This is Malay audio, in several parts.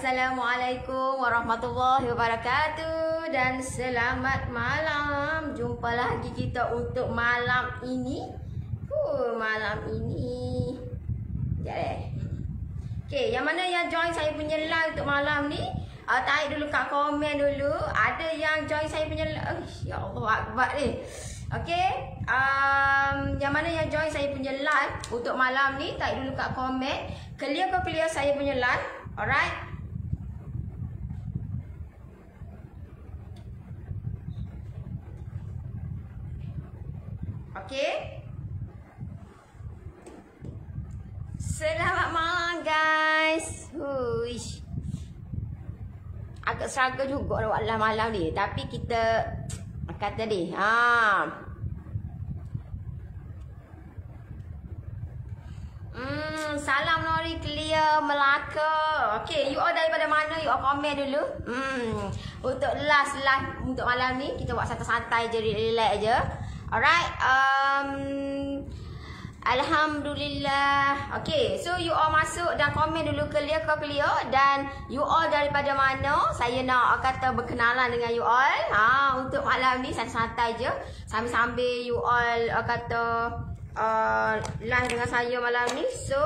Assalamualaikum warahmatullahi wabarakatuh dan selamat malam. Jumpa lagi kita untuk malam ini. Malam ini. Sekejap Okay, yang mana yang join saya punya live untuk malam ni? Tarik dulu kat komen dulu. Ada yang join saya punya live. Ya Allah akbar ni. Okay, yang mana yang join saya punya live untuk malam ni, tarik dulu kat komen. Clear ke clear saya punya live? Alright. Okay. Selamat malam guys. Huish. Agak struggle juga nak buat malam ni, tapi kita kata tadi. Salam Nori clear Melaka. Okay, you all daripada mana? You all komen dulu. Untuk last live untuk malam ni kita buat santai-santai je, relax je. Alright. Alhamdulillah. Okay, so you all masuk dan komen dulu clear ke clear. Dan you all daripada mana? Saya nak kata berkenalan dengan you all. Untuk malam ni santai-santai je, sambil-sambil you all kata live dengan saya malam ni. So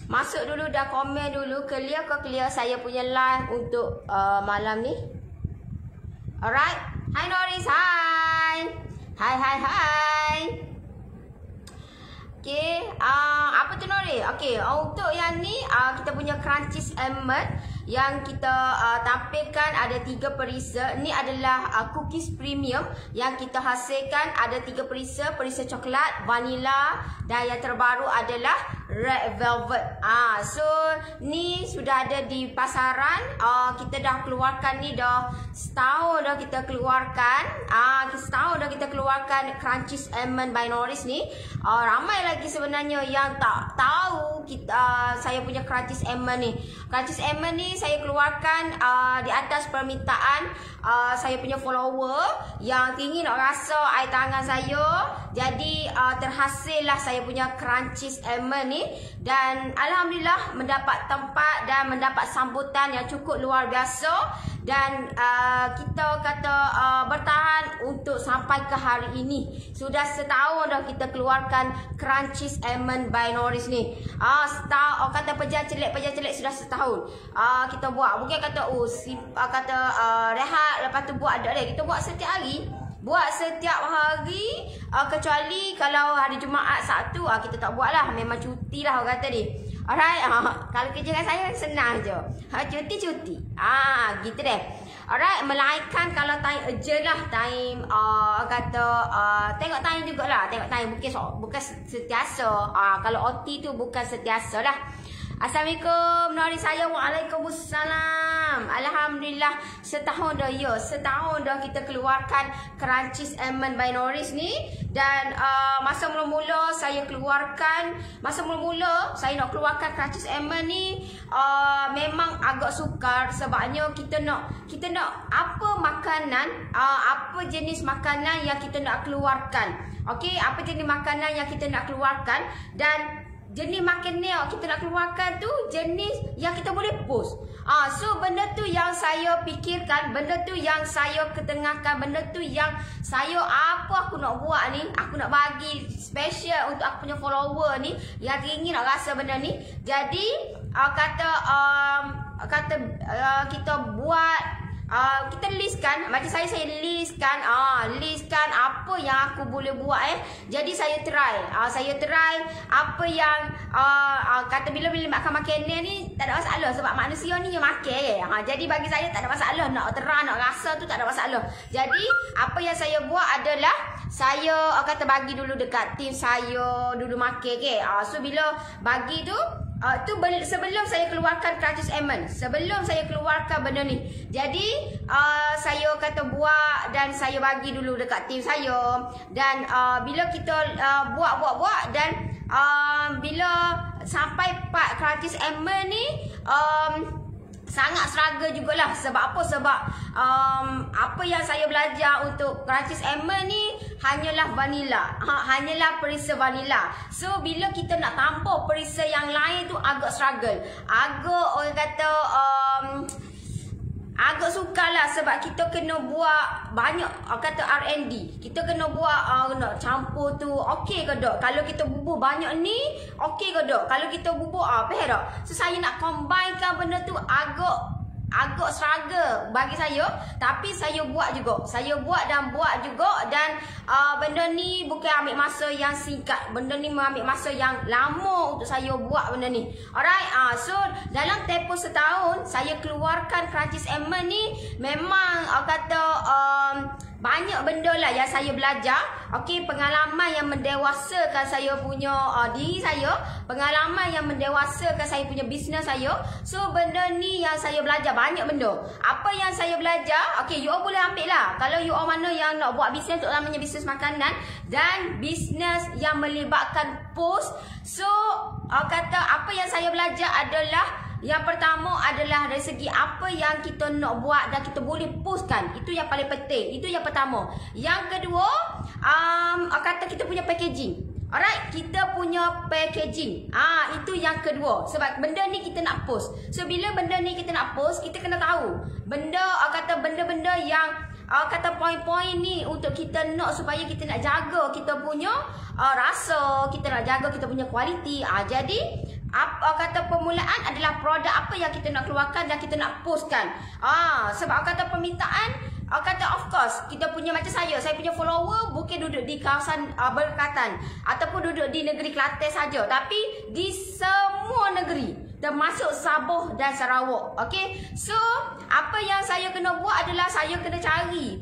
masuk dulu dan komen dulu clear ke clear saya punya live untuk malam ni. Alright. Hai Noris, hai. Hai. Okay, apa tu Nori? Okay, untuk yang ni kita punya Crunchies almond yang kita tampilkan ada 3 perisa. Ni adalah cookies premium yang kita hasilkan, ada 3 perisa, perisa coklat, vanilla dan yang terbaru adalah red velvet. So ni sudah ada di pasaran. Kita dah keluarkan ni dah setahun dah kita keluarkan. Setahun dah kita keluarkan Crunchies almond by Noris ni. Ramai lagi sebenarnya yang tak tahu saya punya Crunchies almond ni. Crunchies almond ni saya keluarkan di atas permintaan saya punya follower yang ingin nak rasa air tangan saya. Jadi terhasillah saya punya Crunchies almond ni. Dan alhamdulillah mendapat tempat dan mendapat sambutan yang cukup luar biasa. Dan kita kata bertahan untuk sampai ke hari ini. Sudah setahun dah kita keluarkan Crunchies almond by Noris ni. Setahun, kata pejam celik sudah setahun. Kita buat, bukan kata rehat lepas tu buat, ada kita buat setiap hari. Buat setiap hari, kecuali kalau hari Jumaat, Sabtu kita tak buat lah. Memang cuti lah orang kata ni. Alright. Kalau kerja dengan saya senang je. Cuti. Gitu deh. Alright. Melainkan kalau time urgent lah, time kata tengok time jugalah. Tengok time bukan setiasa. Kalau OT tu bukan setiasa lah. Assalamualaikum Nori saya. Waalaikumsalam. Alhamdulillah setahun dah ya. Setahun dah kita keluarkan Crunchies almond by Noris ni. Dan masa mula-mula saya nak keluarkan Crunchies almond ni memang agak sukar. Sebabnya kita nak apa makanan, apa jenis makanan yang kita nak keluarkan. Okey, apa jenis makanan yang kita nak keluarkan. Dan jenis makanan yang kita nak keluarkan tu jenis yang kita boleh post. So benda tu yang saya fikirkan, benda tu yang saya ketengahkan, benda tu yang saya apa aku nak buat ni, aku nak bagi special untuk aku punya follower ni yang ingin nak rasa benda ni. Jadi kita buat, kita listkan, macam saya listkan apa yang aku boleh buat. Jadi saya try apa yang kata bila makan makanan ni tak ada masalah sebab manusia ni yang makan. Jadi bagi saya tak ada masalah, nak terang nak rasa tu tak ada masalah. Jadi apa yang saya buat adalah saya kata bagi dulu dekat tim saya dulu makan ke. So bila bagi tu tu sebelum saya keluarkan Crunchies almond, sebelum saya keluarkan benda ni. Jadi saya kata buat dan saya bagi dulu dekat tim saya. Dan bila kita buat dan bila sampai part Crunchies almond ni, sangat struggle jugalah. Sebab apa? Sebab apa yang saya belajar untuk Crunchies Almond ni hanyalah vanilla. Hanyalah perisa vanilla. So bila kita nak tampur perisa yang lain tu agak struggle. Agak orang kata agak sukarlah sebab kita kena buat banyak kata R&D. Kita kena buat nak campur tu okey ke tak? Kalau kita bubur banyak ni okey ke tak? Kalau kita bubur faham tak? So saya nak combinekan benda tu agak struggle bagi saya, tapi saya buat juga. Saya buat juga dan benda ni bukan ambil masa yang singkat. Benda ni mengambil masa yang lama untuk saya buat benda ni. Alright, so dalam tempoh setahun saya keluarkan Crunchies Almond ni memang banyak benda lah yang saya belajar. Okey, pengalaman yang mendewasakan saya punya diri saya, pengalaman yang mendewasakan saya punya bisnes saya. So benda ni yang saya belajar banyak benda. Apa yang saya belajar, okey, you all boleh ambil lah. Kalau you all mana yang nak buat bisnes, terutamanya bisnes makanan dan bisnes yang melibatkan post. So apa yang saya belajar adalah yang pertama adalah dari segi apa yang kita nak buat dan kita boleh postkan. Itu yang paling penting. Itu yang pertama. Yang kedua, kita punya packaging. Alright, kita punya packaging. Itu yang kedua. Sebab benda ni kita nak post. So bila benda ni kita nak post, kita kena tahu benda-benda yang poin-poin ni untuk kita nak supaya kita nak jaga kita punya rasa, kita nak jaga kita punya kualiti. Jadi permulaan adalah produk apa yang kita nak keluarkan dan kita nak postkan. Sebab permintaan of course kita punya macam saya punya follower bukan duduk di kawasan Berdekatan ataupun duduk di negeri Kelantan saja, tapi di semua negeri termasuk Sabah dan Sarawak. Okey, so apa yang saya kena buat adalah saya kena cari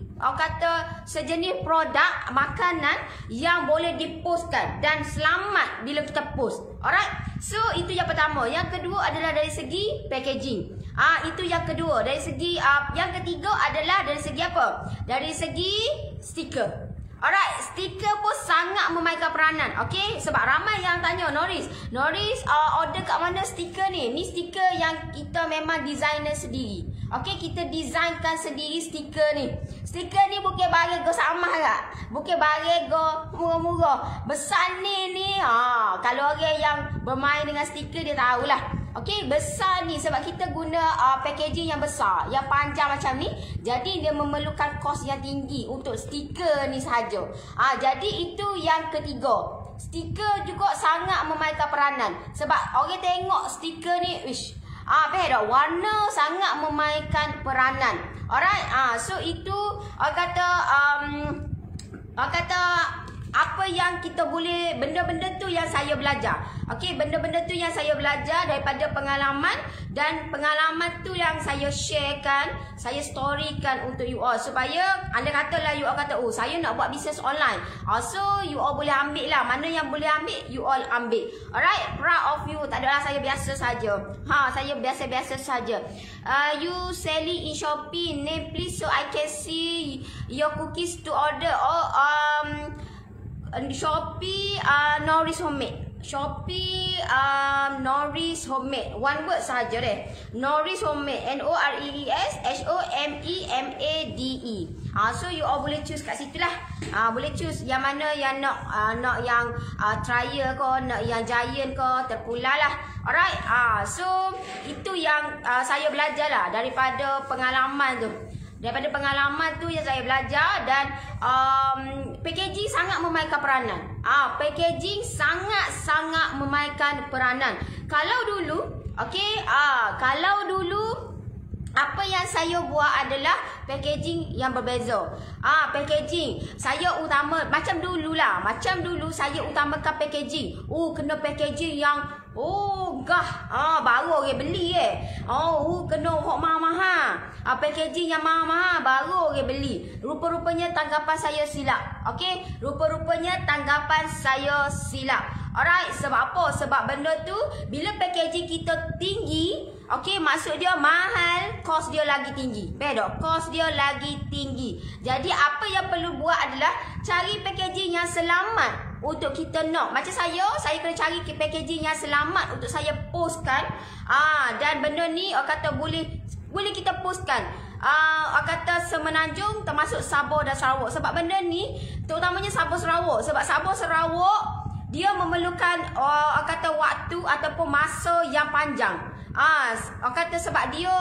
sejenis produk makanan yang boleh dipostkan dan selamat bila kita post. Alright, so itu yang pertama. Yang kedua adalah dari segi packaging. Itu yang kedua. Dari segi yang ketiga adalah dari segi apa? Dari segi stiker. Alright, stiker pun sangat memainkan peranan. Okey, sebab ramai yang tanya, Norris order kat mana stiker ni? Ni stiker yang kita memang designer sendiri. Okey, kita designkan sendiri stiker ni. Stiker ni bukan barang go sama tak? Bukan barang go murah-murah. Besar ni kalau orang yang bermain dengan stiker dia tahulah. Okey, besar ni sebab kita guna packaging yang besar, yang panjang macam ni. Jadi dia memerlukan kos yang tinggi untuk stiker ni sahaja. Jadi itu yang ketiga. Stiker juga sangat memainkan peranan. Sebab orang tengok stiker ni, faham, warna sangat memainkan peranan. Alright, so itu apa yang kita boleh, benda-benda tu yang saya belajar. Okey, benda-benda tu yang saya belajar daripada pengalaman, dan pengalaman tu yang saya sharekan, saya storykan untuk you all supaya anda katalah you all kata, oh saya nak buat bisnes online. So you all boleh ambil lah, mana yang boleh ambil you all ambil. Alright, proud of you. Tak adalah saya biasa saja. Saya biasa-biasa saja. You selling in Shopee, name please so I can see your cookies to order. Shopee Norris Homemade. Shopee Norris Homemade. One word sahaja deh. Norris Homemade. Norries Homemade. So you all boleh choose kat situ lah. Boleh choose yang mana yang nak yang trial ke, nak yang giant ke, terpulang lah. Alright. So itu yang saya belajar lah daripada pengalaman tu. Daripada pengalaman tu yang saya belajar, dan packaging sangat memainkan peranan. Packaging sangat-sangat memainkan peranan. Kalau dulu, okey, kalau dulu apa yang saya buat adalah packaging yang berbeza. Packaging saya utama macam dululah. Macam dulu saya utamakan packaging. Kena packaging yang baru orang beli kena hok mahal-mahal. Packaging yang mahal-mahal baru orang beli. Rupa-rupanya tanggapan saya silap. Okey, rupa-rupanya tanggapan saya silap. Alright, sebab apa? Sebab benda tu bila packaging kita tinggi, okey, maksud dia mahal, kos dia lagi tinggi. Betul, kos dia lagi tinggi. Jadi apa yang perlu buat adalah cari packaging yang selamat untuk kita nak. Macam saya kena cari packaging yang selamat untuk saya postkan. Dan benda ni orang kata boleh boleh kita postkan. Kata Semenanjung termasuk Sabah dan Sarawak. Sebab benda ni terutamanya Sabah Sarawak. Sebab Sabah Sarawak dia memerlukan kata waktu ataupun masa yang panjang. Kata sebab dia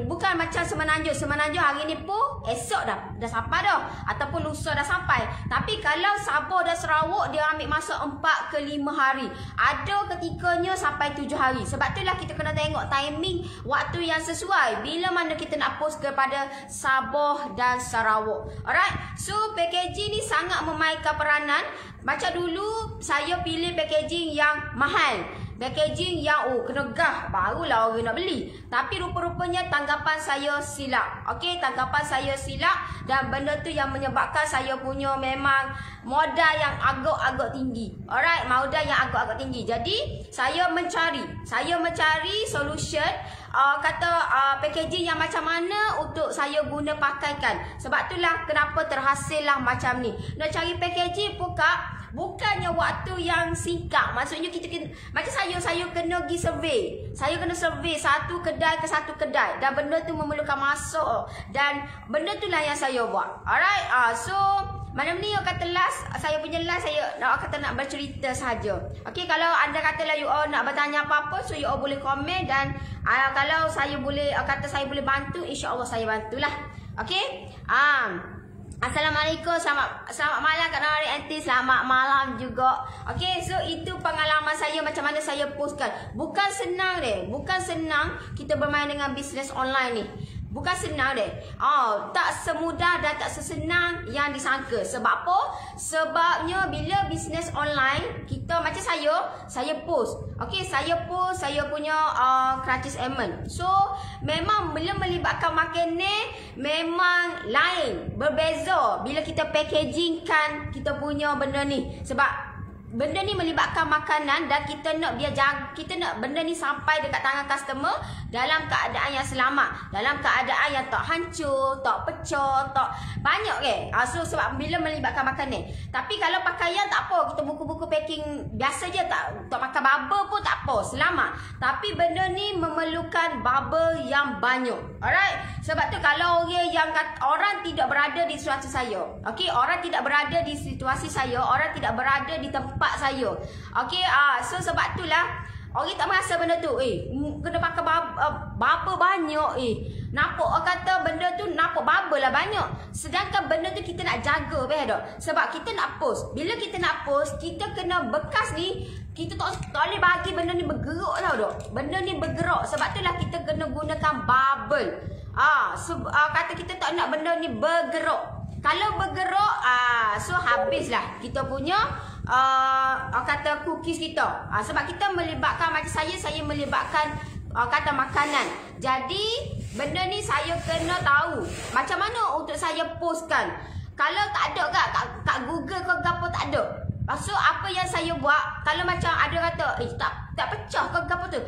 bukan macam Semenanjung. Semenanjung hari ni pun esok dah sampai dah, ataupun lusa dah sampai. Tapi kalau Sabah dan Sarawak dia ambil masa 4 ke 5 hari. Ada ketikanya sampai 7 hari. Sebab itulah kita kena tengok timing waktu yang sesuai bila mana kita nak post kepada Sabah dan Sarawak. Alright. So packaging ni sangat memainkan peranan. Macam dulu saya pilih packaging yang mahal. Packaging yang kena gah, barulah orang nak beli. Tapi rupa-rupanya tanggapan saya silap. Okey, tanggapan saya silap. Dan benda tu yang menyebabkan saya punya memang modal yang agak-agak tinggi. Alright, modal yang agak-agak tinggi. Jadi saya mencari solution packaging yang macam mana untuk saya guna pakaikan. Sebab itulah kenapa terhasillah macam ni. Nak cari packaging pun Kak, bukannya waktu yang singkat. Maksudnya kita kena, macam saya kena pergi survey. Saya kena survey satu kedai ke satu kedai. Dan benda tu memerlukan masa. Dan benda tu lah yang saya buat. Alright. So malam ni kata last, saya punya last, saya nak bercerita sahaja. Okey, kalau anda katalah you all nak bertanya apa-apa, so you all boleh komen. Dan kalau saya boleh saya boleh bantu, insya-Allah saya bantulah. Okey. Assalamualaikum, selamat malam Kak Nori Aunty, selamat malam juga. Okey, so itu pengalaman saya macam mana saya postkan. Bukan senang kita bermain dengan bisnes online ni. Bukan senang deh. Tak semudah dan tak sesenang yang disangka. Sebab apa? Sebabnya bila bisnes online, kita macam saya post. Okey, saya post saya punya Crunchies Almond. So, memang bila melibatkan makanan memang lain, berbeza bila kita packagingkan kita punya benda ni. Sebab benda ni melibatkan makanan dan kita nak kita nak benda ni sampai dekat tangan customer dalam keadaan yang selamat, dalam keadaan yang tak hancur, tak pecah, tak banyak ke. So sebab bila melibatkan makanan. Tapi kalau pakaian tak apa, kita buku-buku packing biasa je, tak pakai bubble pun tak apa, selamat. Tapi benda ni memerlukan bubble yang banyak. Alright. Sebab tu kalau orang tidak berada di situasi saya. Okey, orang tidak berada di situasi saya, orang tidak berada di tempat saya. Okey, so sebab itulah orang tak merasa benda tu. Kena pakai bubble banyak. Nampak orang kata benda tu nampak bubble lah banyak. Sedangkan benda tu kita nak jaga tak? Sebab kita nak post. Bila kita nak post, kita kena bekas ni, kita tak boleh bagi benda ni bergerak tau dok. Benda ni bergerak. Sebab itulah kita kena gunakan bubble. Kata kita tak nak benda ni bergerak. Kalau bergerak, so habislah kita punya kata cookies kita. Sebab kita melibatkan, macam saya melibatkan kata makanan. Jadi benda ni saya kena tahu macam mana untuk saya postkan. Kalau tak ada kat Google ke apa, tak ada. So apa yang saya buat, kalau macam ada kata tak pecah ke apa tu,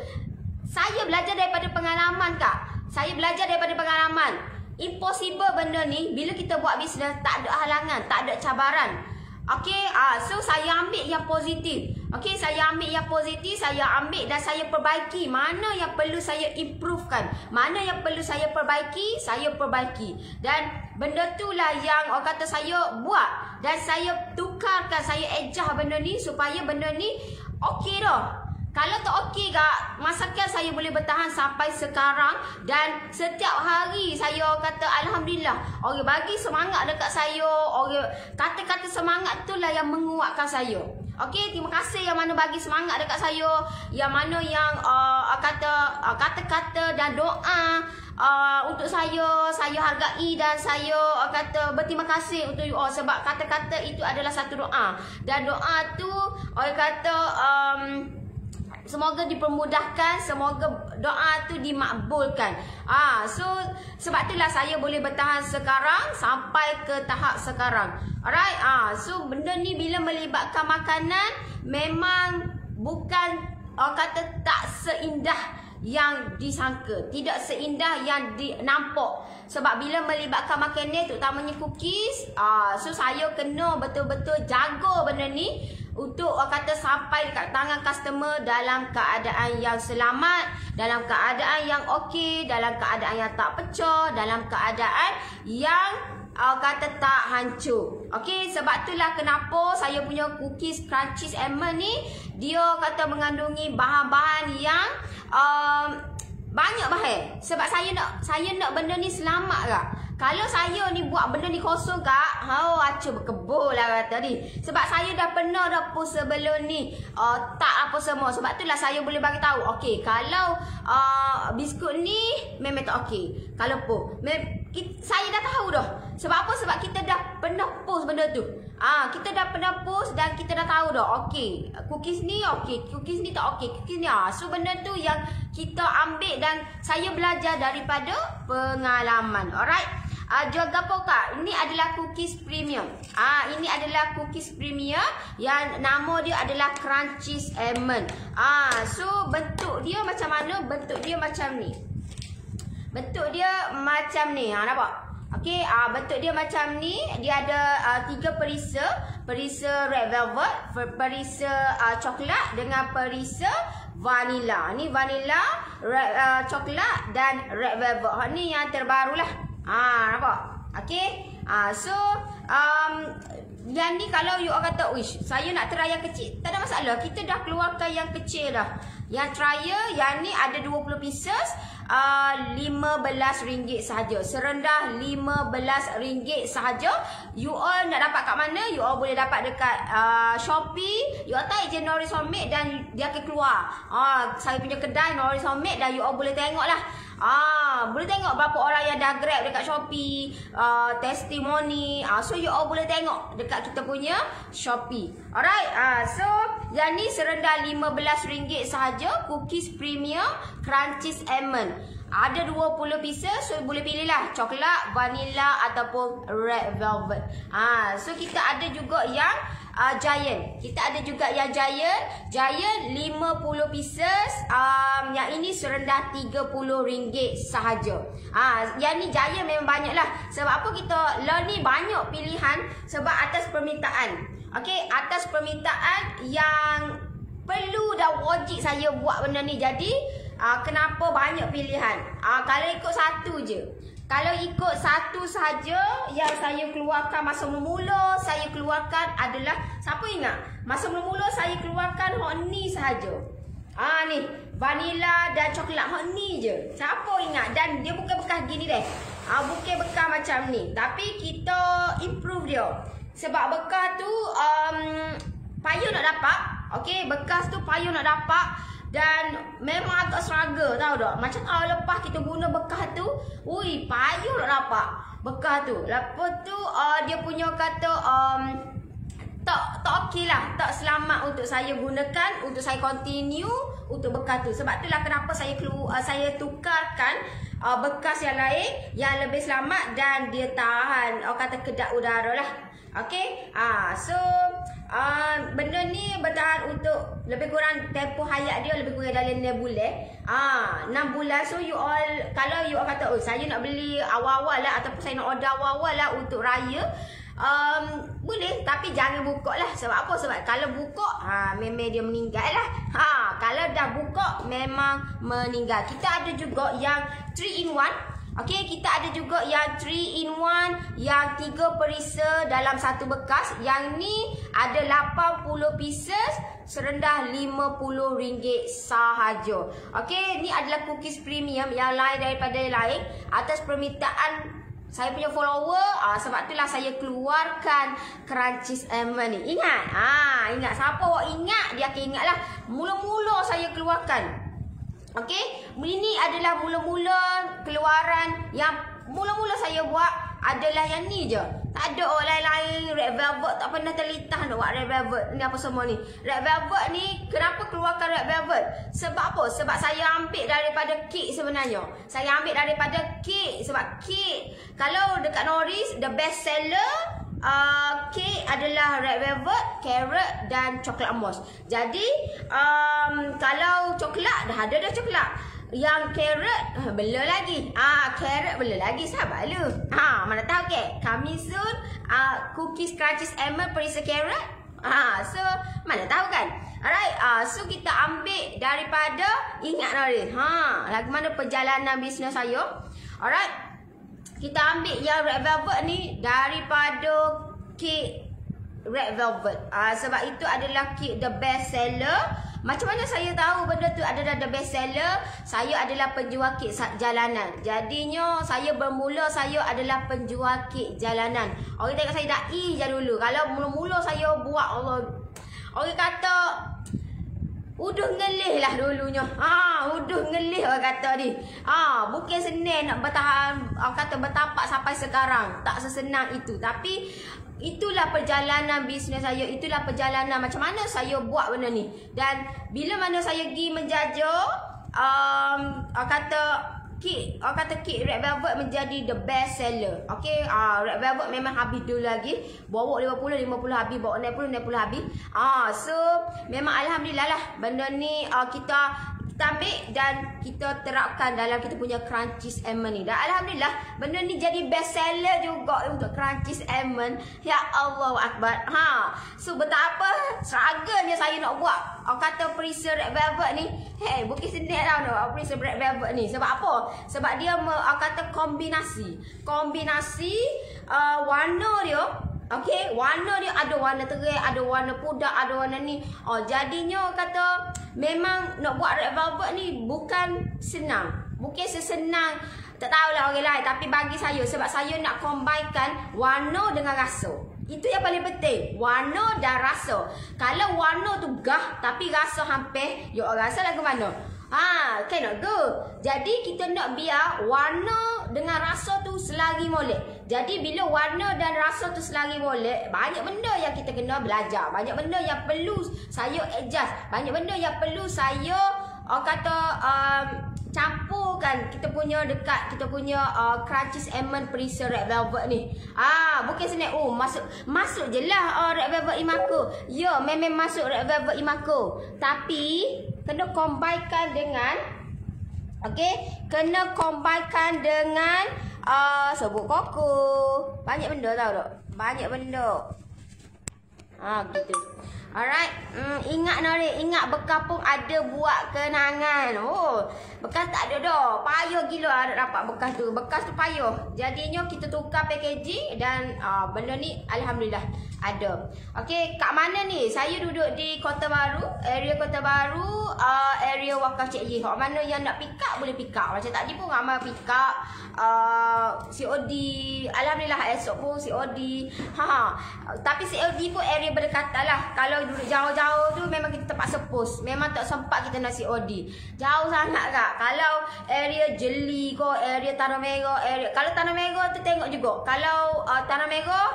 saya belajar daripada pengalaman Kak. Saya belajar daripada pengalaman. Impossible benda ni bila kita buat bisnes, tak ada halangan, tak ada cabaran. Okey, so saya ambil yang positif. Okey, saya ambil yang positif, saya ambil dan saya perbaiki. Mana yang perlu saya improvekan, mana yang perlu saya perbaiki, saya perbaiki. Dan benda itulah yang orang kata saya buat. Dan saya tukarkan, saya adjust benda ni supaya benda ni okey dah. Kalau tak okey Kak, masakan saya boleh bertahan sampai sekarang. Dan setiap hari saya kata Alhamdulillah, orang bagi semangat dekat saya. Orang kata-kata semangat itulah yang menguatkan saya. Okey, terima kasih yang mana bagi semangat dekat saya. Yang mana yang kata-kata dan doa untuk saya hargai dan saya kata berterima kasih untuk you all. Sebab kata-kata itu adalah satu doa. Dan doa tu orang kata semoga dipermudahkan, semoga doa tu dimakbulkan. So sebab itulah saya boleh bertahan sekarang sampai ke tahap sekarang. Alright. So benda ni bila melibatkan makanan memang bukan kata tak seindah yang disangka, tidak seindah yang nampak. Sebab bila melibatkan makanan terutamanya cookies, so saya kena betul-betul jaga benda ni untuk kata sampai dekat tangan customer dalam keadaan yang selamat, dalam keadaan yang okey, dalam keadaan yang tak pecah, dalam keadaan yang kata tak hancur. Okey, sebab itulah kenapa saya punya cookies Crunchies Almond ni dia kata mengandungi bahan-bahan yang banyak bahan. Sebab saya nak benda ni selamat kak. Kalau saya ni buat benda ni kosong kak, acah berkebul lah kata ni. Sebab saya dah pernah dah pun sebelum ni tak apa semua. Sebab itulah saya boleh bagi tahu. Okey, kalau biskut ni memang tak okey. Kalau pun saya dah tahu dah. Sebab apa? Sebab kita dah pernah post benda tu. Kita dah pernah post dan kita dah tahu dah. Okey, cookies ni okey, cookies ni tak okey, cookies ni so benda tu yang kita ambil dan saya belajar daripada pengalaman. Alright. Jual gapo kak? Ini adalah cookies premium. Ini adalah cookies premium yang nama dia adalah Crunchies Almond. So bentuk dia macam mana? Bentuk dia macam ni. Bentuk dia macam ni. Nampak? Okey, bentuk dia macam ni. Dia ada 3 perisa. Perisa red velvet, perisa coklat dengan perisa vanilla. Ni vanilla, coklat dan red velvet. Ni yang terbarulah. Nampak? Okey. So yang ni kalau you kata, "Uish, saya nak try yang kecil." Tak ada masalah. Kita dah keluarkan yang kecil dah. Yang trial yang ni ada 20 pieces, RM15 sahaja. Serendah RM15 sahaja. You all nak dapat kat mana? You all boleh dapat dekat Shopee. You all type je Noris Homemade dan dia akan keluar. Saya punya kedai Noris Homemade dan you all boleh tengok lah. Boleh tengok berapa orang yang dah grab dekat Shopee, testimoni. So you all boleh tengok dekat kita punya Shopee. Alright. So yang ni serendah RM15 sahaja, cookies premium Crunchies Almond. Ada 20 pieces, so boleh pilih lah coklat, vanilla ataupun red velvet. So kita ada juga yang Giant. Kita ada juga yang Giant. Giant 50 pieces. Yang ini serendah RM30 sahaja. Yang ni Giant memang banyak lah. Sebab apa kita ni banyak pilihan sebab atas permintaan. Okey, atas permintaan yang perlu dan wajib saya buat benda ni. Jadi kenapa banyak pilihan? Kalau ikut satu je. Kalau ikut satu sahaja yang saya keluarkan masa mula-mula, saya keluarkan adalah, siapa ingat? Masa mula-mula saya keluarkan hot ni sahaja. Ni, vanilla dan coklat hot ni je. Siapa ingat? Dan dia bukan bekas gini deh. Bukan bekas macam ni. Tapi kita improve dia. Sebab bekas tu payah nak dapat. Okey, bekas tu payah nak dapat. Dan memang agak struggle, tahu tak? Macam tahun lepas kita guna bekas tu, payah nak dapat bekas tu. Lepas tu dia punya kata tak okey lah, tak selamat untuk saya gunakan, untuk saya continue untuk bekas tu. Sebab itulah kenapa saya tukarkan bekas yang lain yang lebih selamat dan dia tahan kata kedap udara lah. Okey. So benda ni bertahan untuk lebih kurang tempoh hayat dia lebih kurang dalam 6 bulan. 6 bulan. So you all, kalau you all kata, saya nak beli awal-awal lah ataupun saya nak order awal-awal lah untuk raya, boleh, tapi jangan buka lah. Sebab apa? Sebab kalau buka memang dia meninggal lah. Kalau dah buka memang meninggal. Kita ada juga yang 3 in 1. Okey, kita ada juga yang 3 in 1, yang 3 perisa dalam satu bekas. Yang ni ada 80 pieces, serendah RM50 sahaja. Okey, ni adalah cookies premium yang lain daripada lain atas permintaan saya punya follower. Sebab itulah saya keluarkan Crunchies Almond ni. Ingat? Ingat. Siapa awak ingat, dia akan ingat lah. Mula-mula saya keluarkan. Okey, ini adalah mula-mula keluaran yang mula-mula saya buat adalah yang ni je. Tak ada orang lain. Red velvet tak pernah terlintas nak buat red velvet. Ni apa semua ni? Red velvet ni, kenapa keluarkan red velvet? Sebab apa? Sebab saya ambil daripada kek sebenarnya. Saya ambil daripada kek. Sebab kek, kalau dekat Noris, the best seller kek adalah red velvet, carrot dan coklat mousse. Jadi kalau coklat dah ada coklat. Yang carrot belum lagi. Carrot belum lagi, sabar lu. Mana tahu ke? Coming soon cookies Crunchies Almond perisa carrot. So mana So kita ambil daripada, ingat Nori, lagu mana perjalanan bisnes saya. Alright. Kita ambil yang Red Velvet ni daripada kek Red Velvet. Sebab itu adalah kek the best seller. Macam mana saya tahu benda tu adalah the best seller? Saya adalah penjual kek jalanan. Jadinya saya bermula saya adalah penjual kek jalanan. Orang tengok saya da'i je dulu. Kalau mula-mula saya buat, orang kata uduh ngelih lah dulunya. Uduh ngelih orang kata ni. Bukan senang nak bertahan, orang kata bertapak sampai sekarang. Tak sesenang itu. Tapi itulah perjalanan bisnes saya. Itulah perjalanan macam mana saya buat benda ni. Dan bila mana saya pergi menjaja, orang kata kek Red Velvet menjadi the best seller. Okey, Red Velvet memang habis dulu lagi. Bawa 50 habis, bawa 60 habis. So memang alhamdulillah lah benda ni kita ambil dan kita terapkan dalam kita punya Crunchies Almond ni. Dan alhamdulillah benda ni jadi best seller juga untuk Crunchies Almond. Ya Allah Akbar. So betapa struggle-nya saya nak buat kata perisa Red Velvet ni. Bukan senang tau perisa Red Velvet ni. Sebab apa? Sebab dia kata kombinasi warna dia. Okey, warna dia ada warna terang, ada warna pudar, ada warna ni. Jadinya kata memang nak buat Red Velvet ni bukan senang. Bukan sesenang, tak tahulah orang lain, tapi bagi saya, sebab saya nak combinekan warna dengan rasa. Itu yang paling penting, warna dan rasa. Kalau warna tu gah tapi rasa hampir, you rasa lagu mana? Cannot go. Jadi kita nak biar warna dengan rasa tu selari molek. Jadi bila warna dan rasa tu selari molek, banyak benda yang kita kena belajar. Banyak benda yang perlu saya adjust. Banyak benda yang perlu saya campurkan kita punya dekat kita punya Crunchies Almond perisa Red Velvet ni. Bukan senang. Masuk je lah Red Velvet Imako. Ya, memang masuk Red Velvet Imako. Tapi kena combinekan dengan kena combinekan dengan serbuk koko. Banyak benda tau tak? Banyak benda. Gitu. Alright. Ingat Nori, ingat bekas pun ada buat kenangan. Bekas tak ada dah. Payah gila ada dapat bekas tu. Bekas tu payah. Jadinya kita tukar packaging dan benda ni alhamdulillah ada. Okey, kat mana ni? Saya duduk di Kota Baru, area Kota Baru, area Wakaf Cik Yi. Hak mana yang nak pick up boleh pick up. Macam tadi pun ramai pick up COD. Alhamdulillah esok pun COD. Tapi COD pun area berdekatan lah. Kalau duduk jauh-jauh tu memang kita terpaksa post. Memang tak sempat kita nak COD. Jauh sangat kak. Kalau area Jeli ko, area Tanah Merah, kalau Tanah Merah tu tengok juga. Kalau Tanah Merah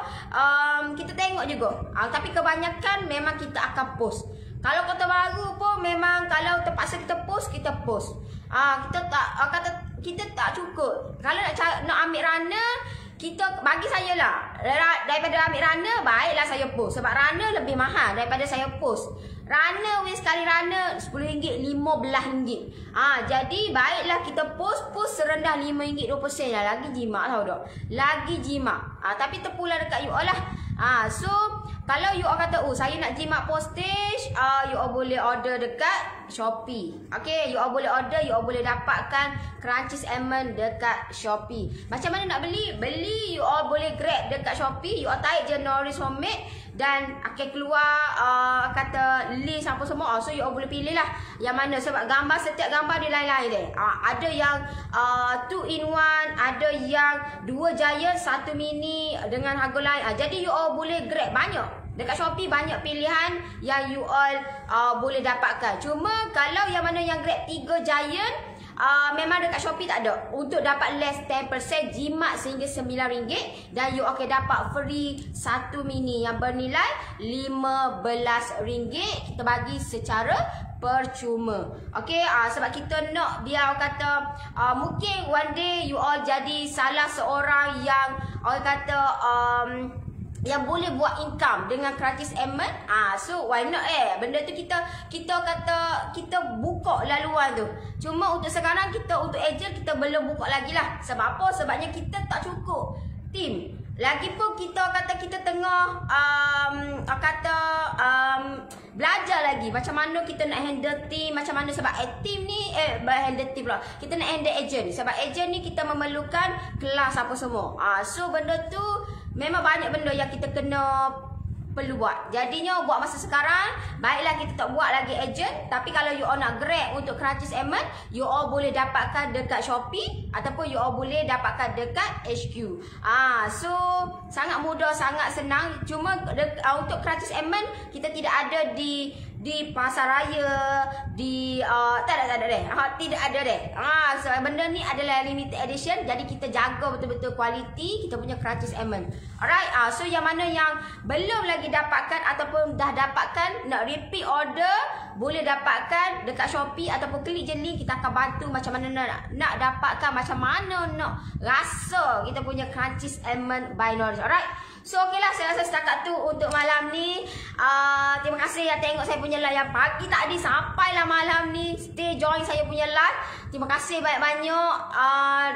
kita tengok juga. Tapi kebanyakan memang kita akan post. Kalau Kota Baru pun memang kalau terpaksa kita post, kita post. Kita tak cukup. Kalau nak ambil runner, kita bagi saya lah, daripada ambil runner baiklah saya post. Sebab runner lebih mahal daripada saya post. Runner sekali runner RM10, RM15. Jadi baiklah kita post serendah RM5, 20 lah. Lagi jimat tau tak? Lagi jimat. Tapi terpulang dekat you all lah. So kalau you all kata saya nak jimat postage, you all boleh order dekat Shopee. Okay, you all boleh order, you all boleh dapatkan Crunchies Almond dekat Shopee. Macam mana nak beli? Beli you all boleh grab dekat Shopee. You all type je Noris Homemade dan akan keluar kata list apa semua. So you all boleh pilih lah yang mana. Sebab gambar, setiap gambar dia lain-lain deh. Ada yang 2 in 1, ada yang 2 giant, 1 mini dengan harga lain. Jadi you all boleh grab banyak. Dekat Shopee banyak pilihan yang you all boleh dapatkan. Cuma kalau yang mana yang grab 3 giant, memang dekat Shopee tak ada. Untuk dapat less 10% jimat sehingga RM9 dan you akan dapat free 1 mini yang bernilai RM15. Kita bagi secara percuma. Okay, sebab kita nak biar kata mungkin one day you all jadi salah seorang yang orang kata yang boleh buat income dengan Crunchies Almond. So why not benda tu kita kata kita buka laluan tu. Cuma untuk sekarang kita untuk agent kita belum buka lagi lah. Sebab apa? Sebabnya kita tak cukup tim. Lagipun kita kata kita tengah belajar lagi macam mana kita nak handle team, macam mana sebab team ni handle team pula. Kita nak handle agent. Sebab agent ni kita memerlukan kelas apa semua. So benda tu memang banyak benda yang kita kena perlu buat. Jadinya buat masa sekarang, baiklah kita tak buat lagi agent. Tapi kalau you all nak grab untuk Crunchies Emerald, you all boleh dapatkan dekat Shopee ataupun you all boleh dapatkan dekat HQ. So sangat mudah, sangat senang. Cuma untuk Crunchies Emerald kita tidak ada di pasar raya, tak ada deh. So benda ni adalah limited edition, jadi kita jaga betul-betul kualiti kita punya Crunchies Emerald. Alright, so yang mana yang belum lagi dapatkan ataupun dah dapatkan, nak repeat order, boleh dapatkan dekat Shopee ataupun klik je link, kita akan bantu macam mana nak dapatkan, macam mana nak rasa kita punya Crunchies Emerald by Nourish. Alright. So okeylah, saya rasa setakat tu untuk malam ni. Terima kasih yang tengok saya punya live yang pagi tadi sampailah malam ni. Stay join saya punya live. Terima kasih banyak-banyak.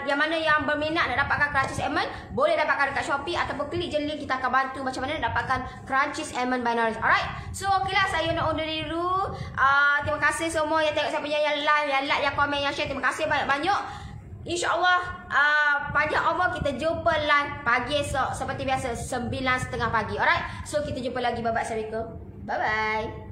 Yang mana yang berminat nak dapatkan Crunchies Emerald, boleh dapatkan dekat Shopee ataupun klik je link, kita akan bantu macam mana nak dapatkan Crunchies Emerald by Nourish. Alright. So okeylah, saya nak undur diri dulu. Terima kasih semua yang tengok saya punya yang live, yang like, yang komen, yang share. Terima kasih banyak-banyak. InsyaAllah pagi Allah kita jumpa live pagi esok seperti biasa 9:30 pagi. Alright. So kita jumpa lagi. Bye-bye. Assalamualaikum. Bye-bye.